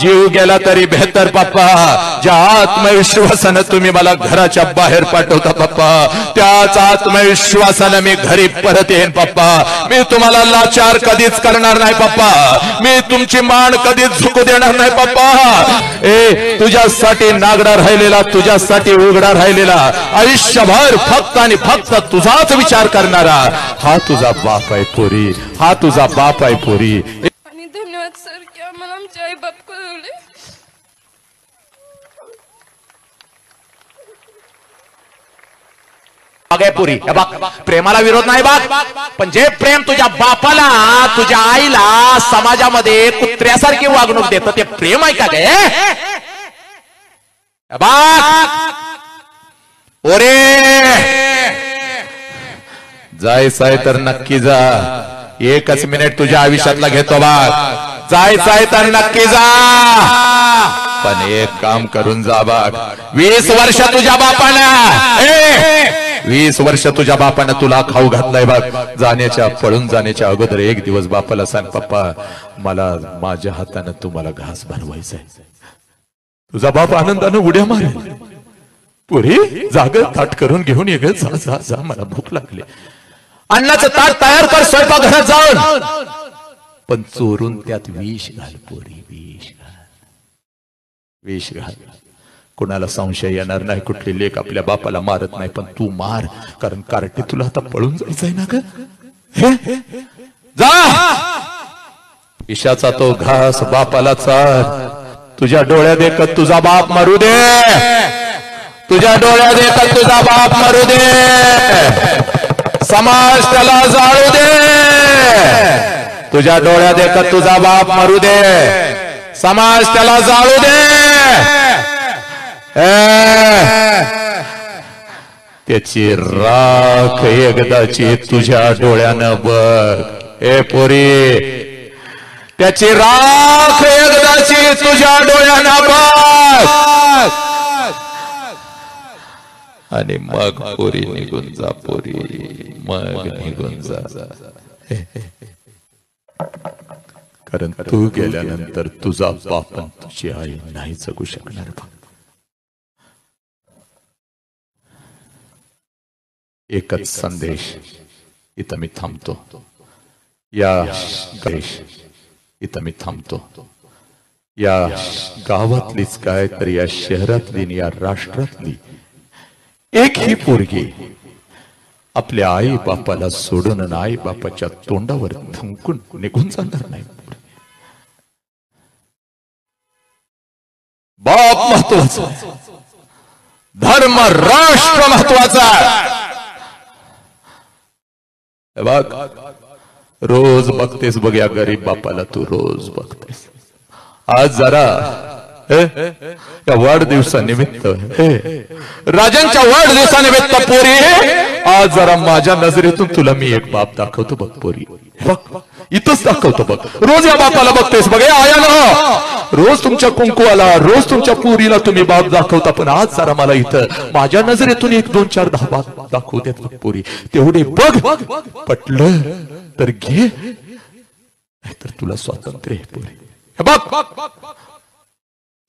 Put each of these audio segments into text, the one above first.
जीव गेला तरी बेहतर पप्पा. ज्या आत्मविश्वासानं तुम्ही मला घराच्या बाहेर पाठवता पप्पा, त्याच आत्मविश्वासानं मी घरी परत येईन पप्पा. मी तुम्हाला लाचार कधीच करणार नाही पप्पा. मी तुमची मान कधीच झुकू देणार नाही पप्पा. तुझ्यासाठी नागडा राहिलेला, तुझ्यासाठी उघडा राहिलेला, आयुष्यभर फक्त आणि फक्त तुझाच विचार करणारा हा तुझा बाप आहे पोरी. हा तुझा बाप आहे पोरी. आणि धन्यवाद सर की आम्हाला आमचे आई बाप कळवले. पुरी प्रेमाला विरोध नाही बघ, पण जे प्रेम तुझ्या बापाला, तुझ्या आईला समाजामध्ये कुत्र्यासारखी वागणूक देतं ते प्रेम आहे का गे? ओरे जायचंय तर नक्की जा. एकच मिनिट तुझ्या आयुष्यातला घेतो बाग. जायचंय तर नक्की जा, पण एक काम करून जा बाग. 20 वर्ष तुझ्या बापानं 20 वर्ष तुझ्या बापानं तुला खाऊ घातलाय बघ. पळून जाण्याच्या अगोदर एक दिवस बापाला सांग, पप्पा मला माझ्या हातानं तुम्हाला घास भरवायचाय. तुझा बाप आनंदानं उड्या मारेल. पुरी जाग ताट करून घेऊन ये ग. जा जा जा, मला भूक लागली. अन्नाचं ताट तयार कर स्वयंपाक घरात जाऊन, पण चोरून त्यात विष घाल पोरी. विष घाल. कुणाला संशय येणार नाही. कुठली लेक आपल्या बापाला मारत नाही, पण तू मार, कारण कार्टे तुला आता पळून जायचंय ना ग. जा. विषाचा तो घास बापाला चाल. तुझ्या डोळ्यात देखत तुझा बाप मरू दे. तुझ्या डोळ्यात देखत तुझा बाप मरू दे. समाज त्याला जाळू दे. तुझ्या डोळ्यात देखत तुझा बाप मरू दे. समाज त्याला जाळू दे. त्याची राख एकदाची तुझ्या डोळ्यानं बघ. ए पोरी, त्याची राख एकदाची तुझ्या डोळ्यानं बघ, आणि मग पोरी निघून जा. पोरी मग निघून जा. कारण तू गेल्यानंतर तुझा बाप तुझी आई नाही जगू शकणार. एकच संदेश इथं मी थांबतो. इथं मी थांबतो. या गावातलीच काय तर या शहरातली, या राष्ट्रातली एक ही पोरगी आपल्या आई बापाला सोडून आई बापाच्या तोंडावर थुंकून निघून जाणार नाही. बाप महत्वाचा, धर्म राष्ट्र महत्वाचा. बघ रोज बघतेस बघ या गरीब बापाला, तू रोज बघतेस. आज जरा या वाढदिवसानिमित्त, राजांच्या वाढदिवसानिमित्त पोरी, आज जरा माझ्या नजरेतून तुला मी एक बाप दाखवतो बघ पोरी. बघ इथंच दाखवतो बघ. रोज या बापाला बघतेस बघ. आया रोज तुमच्या कुंकुवाला, रोज तुमच्या पोरीला तुम्ही बाप दाखवता, पण आज जरा मला इथं माझ्या नजरेतून 1 2 4 10 बाप दाखवू देत बघ पोरी. तेवढे बघ. पटलं तर घे, नाहीतर तुला स्वातंत्र्य आहे पोरी. बघ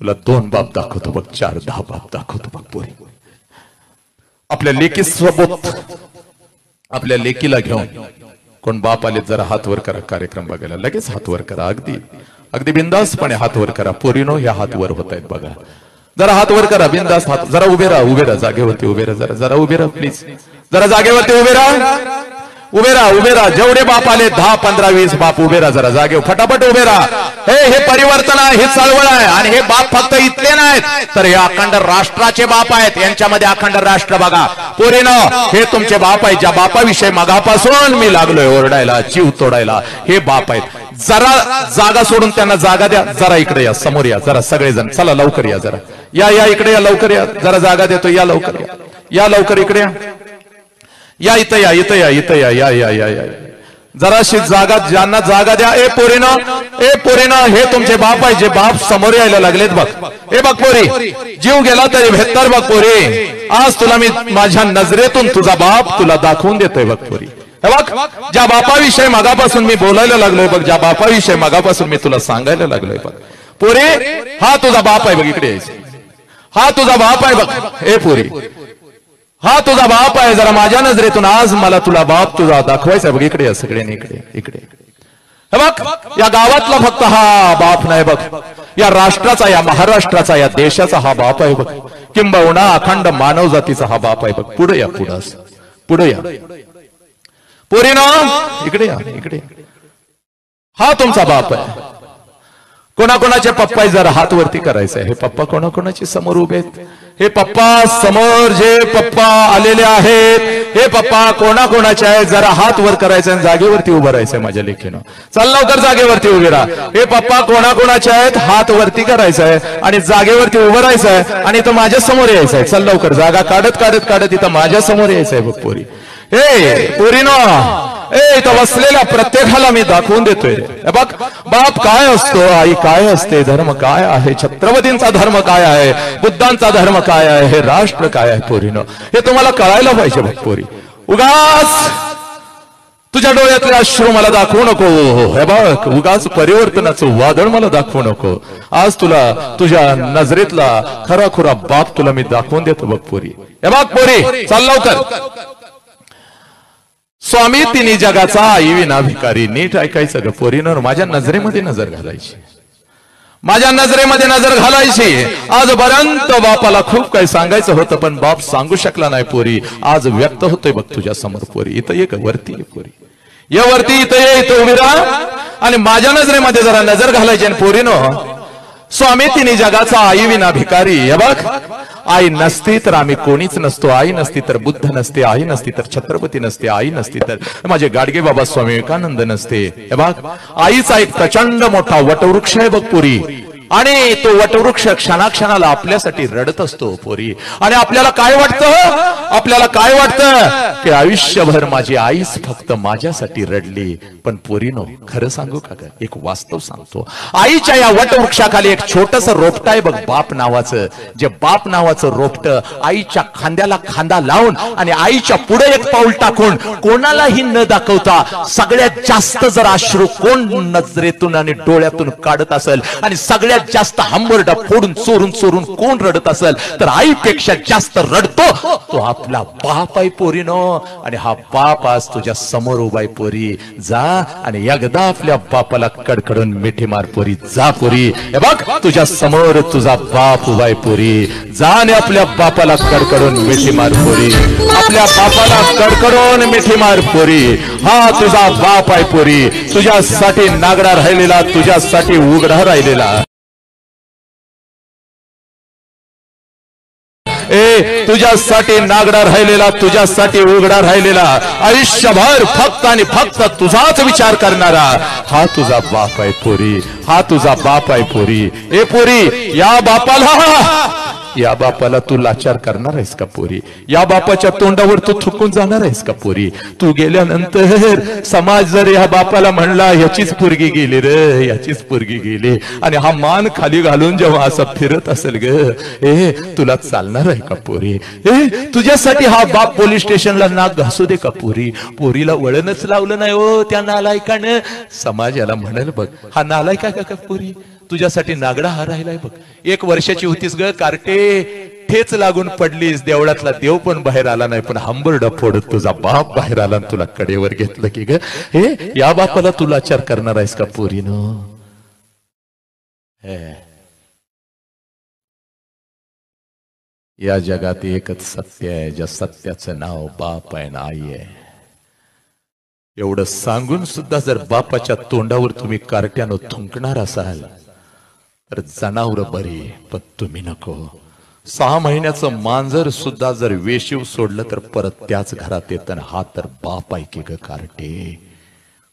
तुला 2 बाप दाखवतो बघ, 4 10 बाप दाखवतो बघ पोरी. आपल्या लेकीसोबत, आपल्या लेकीला घेऊन कोण बाप आले जरा हात वर करा. कार्यक्रम बघायला लगेच हात वर करा. अगदी बिंदासपणे हात वर करा. पोरीनो ह्या हात वर होत आहेत बघा. जरा हात वर करा बिंदास. हात जरा उभे राहा जागेवरती उभे राहा. जरा उभे राहा प्लीज. जरा जागेवरती उभे राहा. जेवढे बाप आले 10 15 20 बाप उभे राहा. जरा जागेवर फटाफट उभे राहा. हे परिवर्तन आहे, हे चळवळ आहे. आणि हे बाप फक्त इथले नाहीत, तर हे अखंड राष्ट्राचे बाप आहेत. यांच्यामध्ये अखंड राष्ट्र बघा पोरीनं. हे तुमचे बाप आहेत, ज्या बापाविषयी मगापासून मी लागलोय ओरडायला, जीव तोडायला. हे बाप आहेत. जरा जागा सोडून त्यांना जागा द्या. जरा इकडे या, समोर या जरा सगळेजण. चला लवकर या. जरा या इकडे या, लवकर या. जरा जागा देतो. या लवकर या लवकर इकडे या. इथं या. जराशी जागा, ज्यांना जागा द्या. ए पोरीनं हे तुमचे बाप आहे, जे बाप समोर यायला लागलेत बघ. हे बघ पोरी, जीव गेला तरी बेहतर बघ पोरी. आज तुला मी माझ्या नजरेतून तुझा बाप तुला दाखवून देतोय बघ पोरी. हे बघ ज्या बापाविषयी मगापासून मी बोलायला लागलोय बघ, ज्या बापाविषयी मगापासून मी तुला सांगायला लागलोय बघ पोरी हा तुझा बाप आहे बघ, इकडे यायचं. हा तुझा बाप आहे बघ. ए पोरी हा तुझा बाप आहे. जरा माझ्या नजरेतून आज मला तुला बाप तुझा दाखवायचा बघ. इकडे सगळ्यांनी इकडे इकडे. हे बघ, या गावातला फक्त हा बाप नाही बघ, या राष्ट्राचा, या महाराष्ट्राचा, या देशाचा हा बाप आहे बघ. किंबहुना अखंड मानव जातीचा हा बाप आहे बघ. पुढे या, पुढे या पोरीनो, इकडे या, इकडे. हा तुमचा बाप आहे. कोणाकोणाचे पप्पा जरा हात वरती करायचे. हे पप्पा कोणाकोणाचे समोर उभे आहेत. हे पप्पा समोर जे पप्पा आलेले आहेत, हे पप्पा कोणाकोणाचे आहेत जरा हात वर करायचे आणि जागेवरती उभं राहायचंय माझ्या लेखीनं. चल लवकर जागेवरती उभे राहा. हे पप्पा कोणाकोणाचे आहेत हात वरती करायचंय आणि जागेवरती उभं राहायचंय आणि इथं माझ्या समोर यायचंय. चल लवकर जागा काढत काढत काढत इथं माझ्या समोर यायचंय बघ पोरी. हे पोरीनो, इथं बसलेल्या प्रत्येकाला मी दाखवून देतोय बघ, बाप काय असतो, आई काय असते, धर्म काय आहे, छत्रपतींचा धर्म काय आहे, बुद्धांचा धर्म काय आहे, हे राष्ट्र काय आहे. पोरीनो, हे तुम्हाला कळायला पाहिजे बघ पोरी. उगाच तुझ्या डोळ्यातले अश्रू मला दाखवू नको. हे बघ, उगाच परिवर्तनाचं वादळ मला दाखवू नको. आज तुला तुझ्या नजरेतला खराखुरा बाप तुला मी दाखवून देतो बघ पोरी. हे बघ पोरी, चल लवकर. स्वामी तिन्ही जगाचा आई विना भिकारी. नीट ऐकायचं ग पोरीनं, माझ्या नजरेमध्ये नजर घालायची, माझ्या नजरेमध्ये नजर घालायची. आजपर्यंत बापाला खूप काही सांगायचं होतं पण बाप सांगू शकला नाही पोरी. आज व्यक्त होतोय बघ तुझ्या समोर पोरी. इथं ये वरती ये पोरी, ये वरती, इथं ये, इथं उभी राहा आणि माझ्या नजरेमध्ये जरा नजर घालायची. आणि पोरीनो, स्वामी तिन्ही जगाचा आई विना भिकारी. हे बघ, आई नसती तर आम्ही कोणीच नसतो. आई नसती तर बुद्ध नसते, आई नसती तर छत्रपती नसते, आई नसती तर माझे गाडगे बाबा स्वामी विवेकानंद नसते. हे बघ, आईचा एक प्रचंड मोठा वटवृक्ष आहे बघ पोरी. आणि तो वटवृक्ष क्षणाक्षणाला आपल्यासाठी रडत असतो पोरी. आणि आपल्याला काय वाटतं, आपल्याला काय वाटतं की आयुष्यभर माझी आईच फक्त माझ्यासाठी रडली. पण पोरीनो, खरं सांगू का, एक वास्तव सांगतो. आईच्या या वटवृक्षाखाली एक छोटस रोपट आहे बघ, बाप नावाचं. जे बाप नावाचं रोपट आईच्या खांद्याला खांदा लावून आणि आईच्या पुढे एक पाऊल टाकून कोणालाही न दाखवता सगळ्यात जास्त जर अश्रू कोण नजरेतून आणि डोळ्यातून काढत असेल आणि सगळ्यात जास्त हंबरडा फोडून चोरून चोरून कोण रडत असेल तर आईपेक्षा जास्त रडतो तो आपला बाप आहे पोरीनो. आणि हा बाप आज तुझ्या समोर उभा आहे पोरी. जा आणि एकदा आपल्या बापाला कडकडून मिठी मार पोरी. जा पोरी, हे बघ तुझ्या समोर तुझा बाप उभा आहे पोरी. जा आणि आपल्या बापाला कडकडून मिठी मार पोरी. आपल्या बापाला कडकडून मिठी मार पोरी. हा तुझा बाप आहे पोरी. तुझ्यासाठी नागडा राहिलेला, तुझ्यासाठी उघडा राहिलेला. तुझ्यासाठी नागडा राहिलेला, तुझ्यासाठी उघडा राहिलेला, आयुष्यभर फक्त आणि फक्त तुझाच विचार करणारा हा तुझा बाप आहे पोरी. हा तुझा बाप आहे पोरी. ए पोरी, या बापाला तू लाचार करणार आहेस का पोरी? या बापाच्या तोंडावर तू थुकून जाणार आहेस का पोरी? तू गेल्यानंतर समाज जर या बापाला म्हणला याचीच पोरगी गेली रे, याचीच पोरगी गेली, आणि हा मान खाली घालून जेव्हा असं फिरत असेल ग, तुला चालणार आहे का पोरी? तुझ्यासाठी हा बाप पोलीस स्टेशनला नाक घासू दे का पोरी? पोरीला वळणच लावलं नाही हो त्या नालायकानं. समाज याला म्हणाल बघ, हा नालायक आहे का पोरी? तुझ्यासाठी नागडा हा राहिलाय बघ. 1 वर्षाची होतीस ग कार्टे, ठेच लागून पडलीस, देवळातला देव पण बाहेर आला नाही, पण हंबरडा फोडत तुझा बाप बाहेर आला आणि तुला कडेवर घेतलं की ग. या बापाला तू लाचार करणार आहेस का पोरीनो? या जगात एकच सत्य आहे, ज्या सत्याचं नाव बाप आहे ना आई आहे. एवढं सांगून सुद्धा जर बापाच्या तोंडावर तुम्ही कार्ट्यानं थुंकणार असाल तर जनावर बरी, पण तुम्ही नको. 6 महिन्याचं मांजर सुद्धा जर वेशीव सोडलं तर परत त्याच घरात येत. हा तर बाप आहे की ग कार्टे,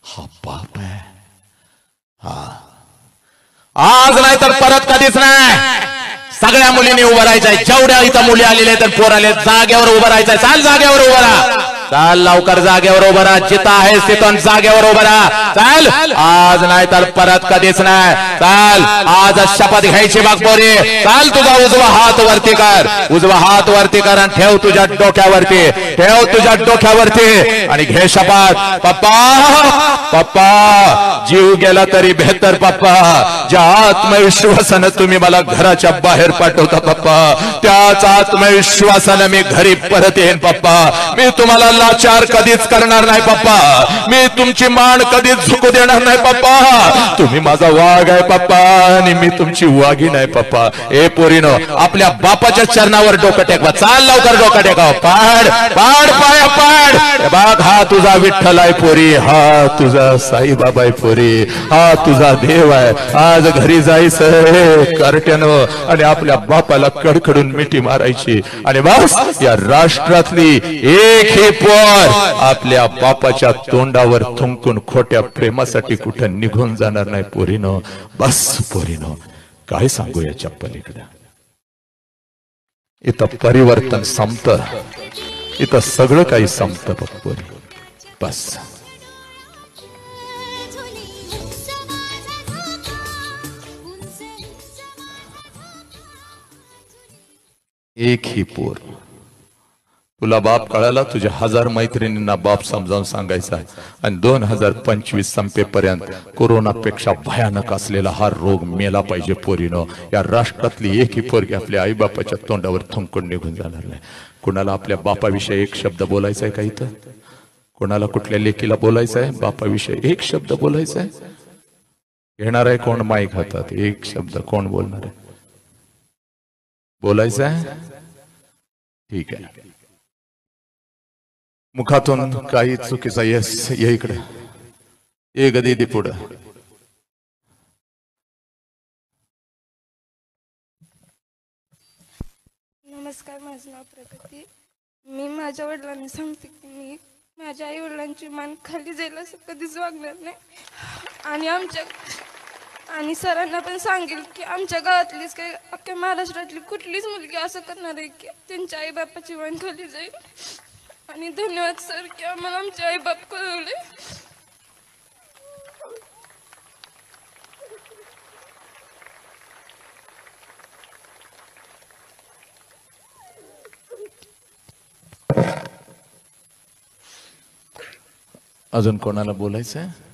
हा बाप आहे. हा आज नाही तर परत कधीच नाही. सगळ्या मुलींनी उभं राहायचंय. जेवढ्या इथं मुली आलेल्या तर पोर आले, जागेवर उभं राहायचंय. चाल जागेवर उभं राहा. चाल लवकर जागेवर उभं राहा, जिथं आहेस तिथून जागेवर उभं राहा. चाल आज नाही तर परत कधीच नाही. चाल आज शपथ घ्यायची बघ पोरी. चाल तुझा उजवा हात वरती कर, उजवा हात वरती कर आणि ठेव तुझ्या डोक्यावरती, ठेव तुझ्या डोक्यावरती आणि घे शपथ. पप्पा पप्पा जीव गेला तरी बेहतर पप्पा, ज्या आत्मविश्वासानं तुम्ही मला घराच्या बाहेर पाठवता पप्पा, त्याच आत्मविश्वासानं मी घरी परत येईन पप्पा. मी तुम्हाला लाचार कधीच करणार नाही पप्पा, मी तुमची मान कधीच झुकू देणार नाही पप्पा. तुम्ही माझा वाघ आहे पप्पा आणि मी तुमची वाघी नाही पप्पा. ए पोरीनो, आपल्या बापाच्या चरणावर डोकं टेकवा. चाल लवकर डोकं टेकाव. पाड पाड पाय पाड. बघ हा तुझा विठ्ठल आहे पोरी, हा तुझा साईबाबा आहे पोरी, हा तुझा देव आहे. आज घरी जायचं कार्ट्यानं आणि आपल्या बापाला कडकडून मिठी मारायची आणि बस या राष्ट्रातली एक ही पोर आपल्या बापाच्या तोंडावर थुंकून खोट्या प्रेमासाठी कुठं निघून जाणार नाही पोरीनो. बस पोरीनो, काय सांगू याच्या पलीकडे. इथं परिवर्तन संपत, इथं सगळं काही संपत बघ पोरी. बस एक ही पोर. तुला बाप कळाला, तुझ्या 1000 मैत्रिणींना बाप समजावून सांगायचा आहे. आणि 2025 संपेपर्यंत कोरोनापेक्षा भयानक असलेला हा रोग मेला पाहिजे पोरीनो. या राष्ट्रातली एक ही पोरगी आपल्या आई बापाच्या तोंडावर थुंकून निघून जाणार नाही. कुणाला आपल्या बापाविषयी एक शब्द बोलायचा आहे का इथं? कोणाला कुठल्या लेकीला बोलायचं आहे बापाविषयी एक शब्द बोलायचा आहे? घेणार आहे कोण माईक हातात? एक शब्द कोण बोलणार आहे? बोलायचं आहे? ठीक आहे. मुखातून काही चुकीचा येस ये इकडे ये गदी दे पुढं. नमस्कार, माझं नाव प्रगती. मी माझ्या वडिलांना सांगते की मी माझ्या आई वडिलांची मान खाली जाईल असं कधीच वागणार नाही. आणि सरांना पण सांगेल की आमच्या गावातलीच काही अख्ख्या महाराष्ट्रातली कुठलीच मुलगी असं करणार आहे की त्यांच्या आई बापाची मान खाली जाईल. आणि धन्यवाद सर की आम्हाला आमचे आई बाप कळवले. अजून कोणाला बोलायचं आहे?